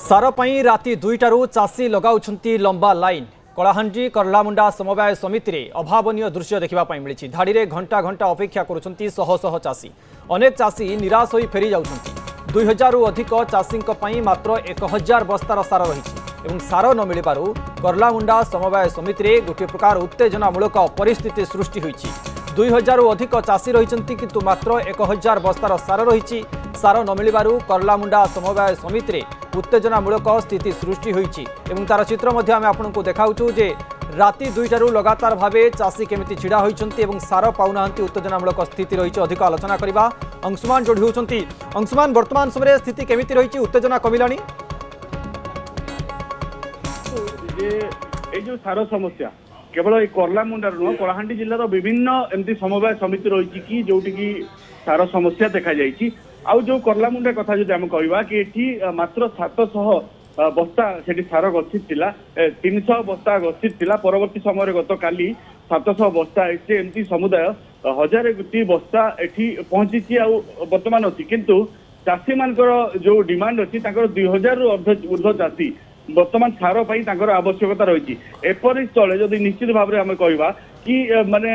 सार पई राति 2टारू चाषी लगाउछंती लंबा लाइन। कलाहांडी करलामुंडा समवाय समिति रे अभावनीय दृश्य देखा मिली। धाड़ी रे घंटा घंटा अपेक्षा करुछंती शह शह चाषी। अनेक चाषी निराश होई फेरी जाउछंती। 2000 रु अधिक चाषी मात्र 1000 बस्तार सार रही। सार न मिलू करलामुंडा समवाय समिति रे गोटे प्रकार उत्तेजनामूलक परिस्थिति सृष्टि होईछि। 2000 रु अधिक चाषी रही किंतु मात्र 1000 बस्तार सार रही। सार न मिलू करलामुंडा समवाय समिति रे उत्तेजनामूलक स्थिति सृष्टि होईछि। तार चित्र आम आपको देखाऊँ जे राति 2टारू लगातार भावे चाषी केमिति छिड़ा होइछंती एवं सार पाउनाहांती उत्तेजनामूलक स्थिति रही। अधिक आलोचना करबा अंशुमान जोड़ी होउछंती। अंशुमान, वर्तमान समय स्थिति केमिति रही? उत्तेजना कमिलानी? ये जो सार समस्या केवल करलामुंडा नुह कलाहांडी जिलार विभिन्न एमती समवाय समिति रही कि जोटी की सार समस्या देखा जाइछि। आउ जो करलामुंडा कथा जो आम कहवा कि एठी मात्र 700 बस्ता से सार गच्छित थिला, 300 बस्ता गच्छित थिला। परवर्ती समय गत काली 700 बस्ता एमती समुदाय 1000 गोटी बस्ता एठी पहुंची आउ वर्तमान अच्छी। किंतु चाषी मानकर जो डिमांड अच्छी 2000 रु ऊर्ध्व चाषी वर्तमान सार पाई आवश्यकता रही। एपरी स्थले जदि निश्चित भाव में आम कहवा कि माने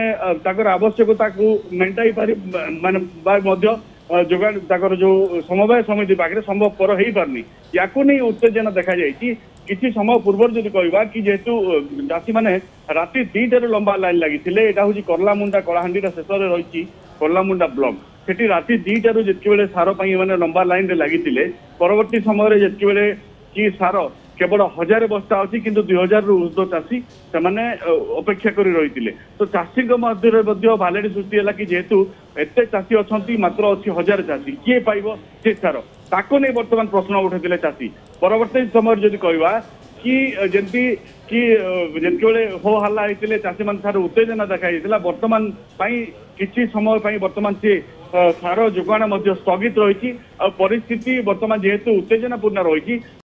आवश्यकता को मेटाई पारि माने जोगाड़ ताकर जो समवाय समिति पाखे संभवपर हो पारनी। या नहीं उत्तेजना देखा जाइए। किसी समय पूर्व जब कहवा कि जेहेतु चाषी मैंने राति 2टारू लंबा लाइन लगी यहाँ हूँ करलामुंडा कलाहांडी शेष में रही करलामुंडा ब्लॉक। सेठी राति 2टारू जिते सार मैंने लंबा लाइन में लगी परवर्ती समय जिते कि सार केवल 1000 बस्ता अच्छी किंतु 2000 रु ऊर्ध्व चाषी से अपेक्षा कर रही। तो चाषी मध्य भालेडी सृष्टि है कि जेहेतु एत चाषी अच्छा मात्र अच्छी 1000 चाषी किए पाइब से सार ताको नहीं बर्तमान प्रश्न उठाते चाषी। परवर्ती समय जब कहवा कि जमी कि जिते हो हल्ला होते चाषी मान सार उत्तेजना देखा वर्तमान किसी समय वर्तमान से सार जोगाण स्थगित रही। परिस्थिति वर्तमान जेहेतु उत्तेजनापूर्ण रही